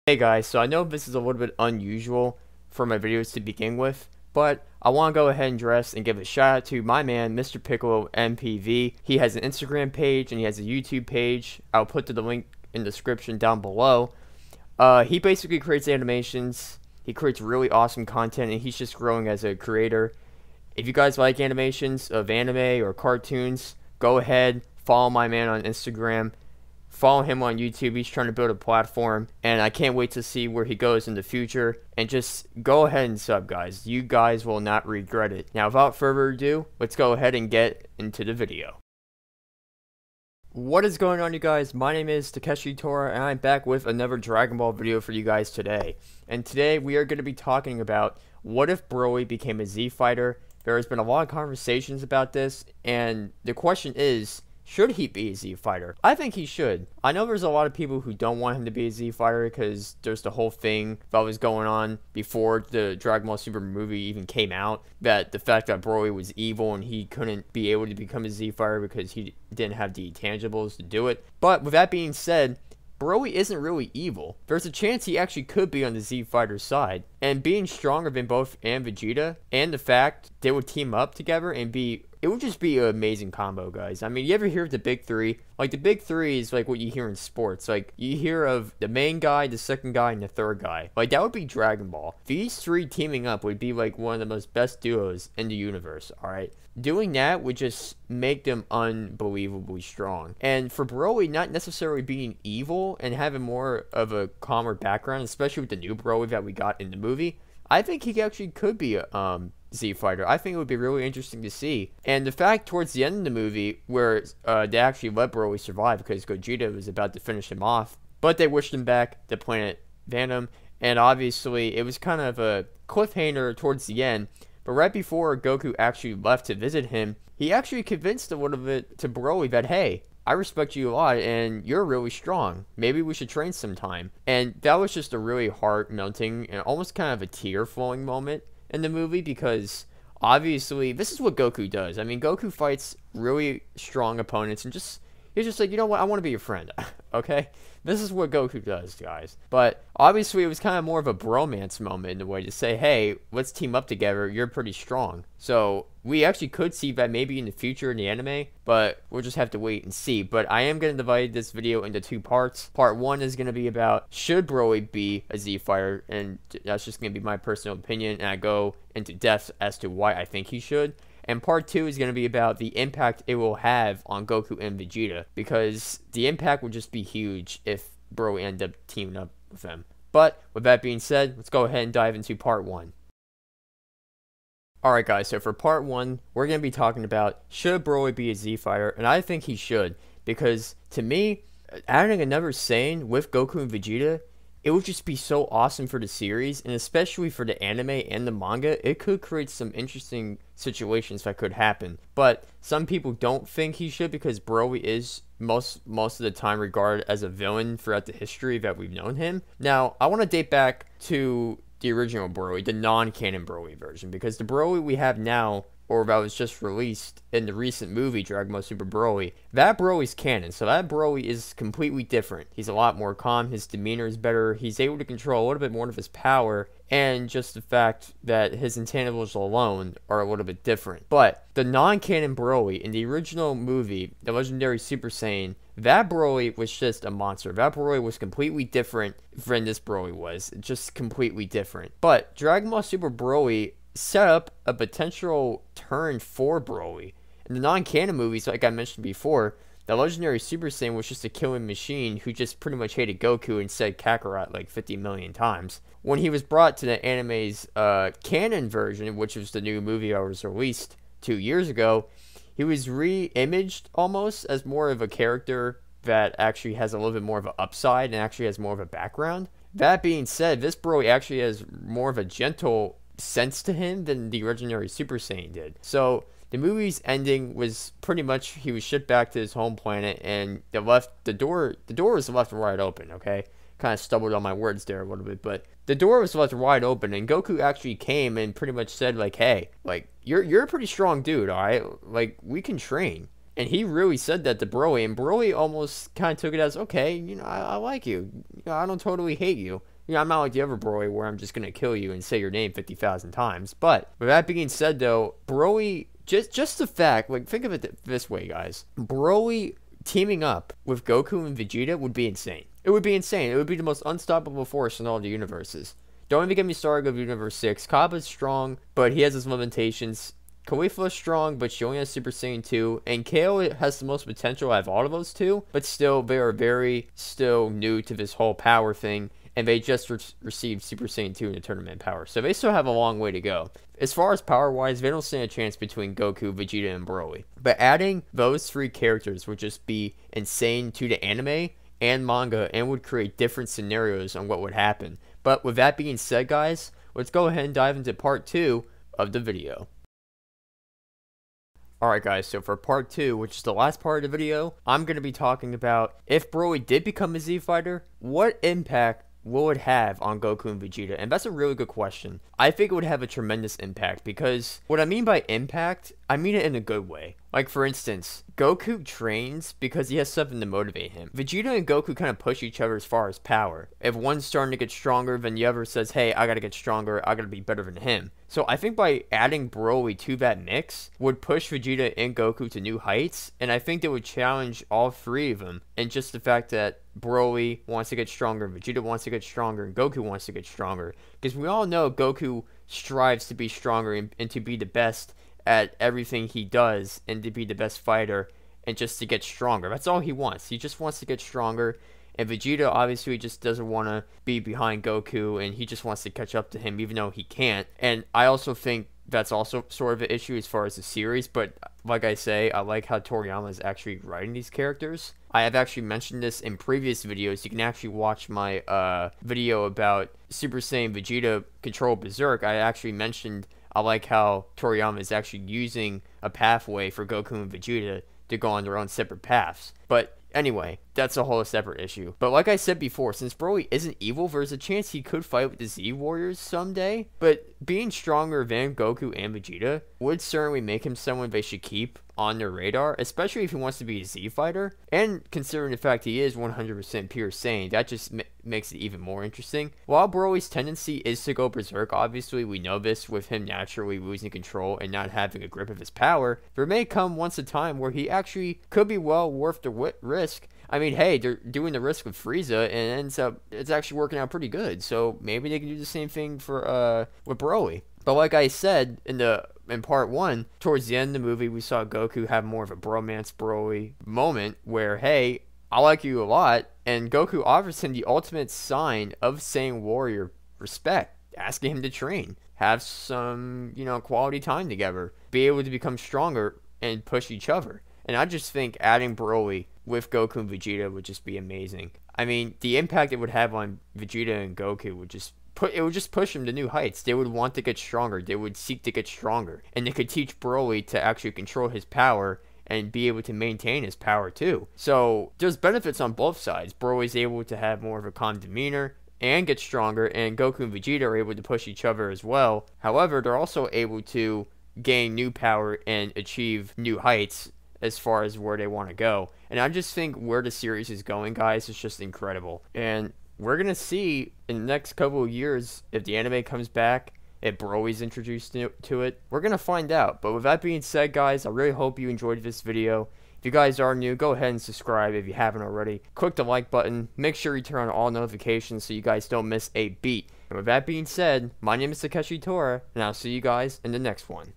Hey guys, so I know this is a little bit unusual for my videos to begin with, but I want to go ahead and give a shout out to my man, Mr. Piccolo MPV. He has an Instagram page and he has a YouTube page. I'll put the link in the description down below. He basically creates animations. He creates really awesome content and he's just growing as a creator. If you guys like animations of anime or cartoons, go ahead, follow my man on Instagram. Follow him on YouTube. He's trying to build a platform, and I can't wait to see where he goes in the future. And just go ahead and sub, guys. You guys will not regret it. Now, without further ado, let's go ahead and get into the video. What is going on, you guys? My name is Takeshi Tora, and I'm back with another Dragon Ball video for you guys today. And today, we are going to be talking about what if Broly became a Z fighter. There has been a lot of conversations about this, and the question is, should he be a Z fighter? I think he should. I know there's a lot of people who don't want him to be a Z fighter because there's the whole thing that was going on before the Dragon Ball Super movie even came out, that the fact that Broly was evil and he couldn't be able to become a Z fighter because he didn't have the tangibles to do it. But with that being said, Broly isn't really evil. There's a chance he actually could be on the Z fighter side. And being stronger than both and Vegeta, and the fact they would team up together and it would just be an amazing combo, guys. I mean, you ever hear of the big three? Like, the big three is like what you hear in sports. Like, you hear of the main guy, the second guy, and the third guy. Like, that would be Dragon Ball. These three teaming up would be like one of the most best duos in the universe, alright? Doing that would just make them unbelievably strong. And for Broly not necessarily being evil and having more of a calmer background, especially with the new Broly that we got in the movie, I think he actually could be a Z fighter. I think it would be really interesting to see. And the fact towards the end of the movie where they actually let Broly survive because Gogeta was about to finish him off, but they wished him back to planet Venom, and obviously it was kind of a cliffhanger towards the end. But right before Goku actually left to visit him, he actually convinced a little bit to Broly that, hey, I respect you a lot and you're really strong. Maybe we should train sometime. And that was just a really heart-melting and almost kind of a tear-flowing moment in the movie, because obviously this is what Goku does. I mean, Goku fights really strong opponents and he's just like, you know what, I want to be your friend. Okay? This is what Goku does, guys. But obviously it was kind of more of a bromance moment in a way to say, hey, let's team up together. You're pretty strong. So we actually could see that maybe in the future in the anime, but we'll just have to wait and see. But I am going to divide this video into two parts. Part one is going to be about, should Broly be a Z fighter? And that's just going to be my personal opinion, and I go into depth as to why I think he should. And part two is going to be about the impact it will have on Goku and Vegeta, because the impact will just be huge if Broly end up teaming up with them. But with that being said, let's go ahead and dive into part one. Alright guys, so for part one, we're going to be talking about, should Broly be a Z fighter? And I think he should, because to me, adding another Saiyan with Goku and Vegeta, it would just be so awesome for the series, and especially for the anime and the manga. It could create some interesting situations that could happen. But some people don't think he should, because Broly is most of the time regarded as a villain throughout the history that we've known him. Now, I want to date back to the original Broly, the non-canon Broly version, because the Broly we have now, or that was just released in the recent movie Dragon Ball Super Broly, that Broly's canon, so that Broly is completely different. He's a lot more calm, his demeanor is better, he's able to control a little bit more of his power, and just the fact that his intangibles alone are a little bit different. But the non-canon Broly in the original movie, the legendary Super Saiyan, that Broly was just a monster. That Broly was completely different than this Broly was, just completely different. But Dragon Ball Super Broly set up a potential turn for Broly. In the non-canon movies, like I mentioned before, the legendary Super Saiyan was just a killing machine who just pretty much hated Goku and said Kakarot like 50 million times. When he was brought to the anime's canon version, which was the new movie that was released 2 years ago, he was re-imaged almost as more of a character that actually has a little bit more of an upside and actually has more of a background. That being said, this Broly actually has more of a gentle sense to him than the legendary Super Saiyan did. So the movie's ending was pretty much he was shipped back to his home planet, and the door was left wide open. Okay, kind of stumbled on my words there a little bit, but the door was left wide open, and Goku actually came and pretty much said like, hey, like you're a pretty strong dude, all right, like we can train. And he really said that to Broly, and Broly almost kind of took it as, okay, you know, I like you. You know, I don't totally hate you. You know, I'm not like the other Broly where I'm just gonna kill you and say your name 50,000 times. But with that being said, though, Broly, just the fact, like, think of it this way, guys. Broly teaming up with Goku and Vegeta would be insane. It would be insane. It would be the most unstoppable force in all the universes. Don't even get me started with Universe 6. Cabba's strong, but he has his limitations. Caulifla's strong, but she only has Super Saiyan 2. And Kale has the most potential out of all of those two, but still, they are very still new to this whole power thing. And they just received Super Saiyan 2 in the tournament power. So they still have a long way to go. As far as power-wise, they don't stand a chance between Goku, Vegeta, and Broly. But adding those three characters would just be insane to the anime and manga and would create different scenarios on what would happen. But with that being said, guys, let's go ahead and dive into part 2 of the video. Alright guys, so for part 2, which is the last part of the video, I'm going to be talking about if Broly did become a Z fighter, what impact will it have on Goku and Vegeta? And that's a really good question. I think it would have a tremendous impact because what I mean by impact, I mean it in a good way. Like, for instance, Goku trains because he has something to motivate him. Vegeta and Goku kind of push each other as far as power. If one's starting to get stronger, then the other says, hey, I gotta get stronger, I gotta be better than him. So I think by adding Broly to that mix would push Vegeta and Goku to new heights, and I think they would challenge all three of them. And just the fact that Broly wants to get stronger, Vegeta wants to get stronger, and Goku wants to get stronger. Because we all know Goku strives to be stronger and to be the best at everything he does and to be the best fighter and just to get stronger. That's all he wants. He just wants to get stronger. And Vegeta obviously just doesn't want to be behind Goku and he just wants to catch up to him even though he can't. And I also think that's also sort of an issue as far as the series, but like I say, I like how Toriyama is actually writing these characters. I have actually mentioned this in previous videos. You can actually watch my video about Super Saiyan Vegeta Control Berserk. I actually mentioned I like how Toriyama is actually using a pathway for Goku and Vegeta to go on their own separate paths. But anyway, that's a whole separate issue. But like I said before, since Broly isn't evil, there's a chance he could fight with the Z Warriors someday. But being stronger than Goku and Vegeta would certainly make him someone they should keep on their radar, especially if he wants to be a Z fighter. And considering the fact he is 100% pure Saiyan, that just makes it even more interesting. While Broly's tendency is to go berserk, obviously we know this with him naturally losing control and not having a grip of his power, there may come once a time where he actually could be well worth the risk. I mean, hey, they're doing the risk with Frieza, and it ends up, it's actually working out pretty good. So maybe they can do the same thing for with Broly. But like I said in part 1, towards the end of the movie, we saw Goku have more of a bromance Broly moment where, hey, I like you a lot, and Goku offers him the ultimate sign of Saiyan warrior respect, asking him to train, have some, you know, quality time together, be able to become stronger and push each other. And I just think adding Broly with Goku and Vegeta would just be amazing. I mean, the impact it would have on Vegeta and Goku would just push them to new heights. They would want to get stronger. They would seek to get stronger. And they could teach Broly to actually control his power and be able to maintain his power too. So there's benefits on both sides. Broly's able to have more of a calm demeanor and get stronger, and Goku and Vegeta are able to push each other as well. However, they're also able to gain new power and achieve new heights as far as where they want to go. And I just think where the series is going, guys, is just incredible. And we're going to see in the next couple of years if the anime comes back, if Broly's introduced to it. We're going to find out. But with that being said, guys, I really hope you enjoyed this video. If you guys are new, go ahead and subscribe if you haven't already. Click the like button. Make sure you turn on all notifications so you guys don't miss a beat. And with that being said, my name is Takeshi Tora, and I'll see you guys in the next one.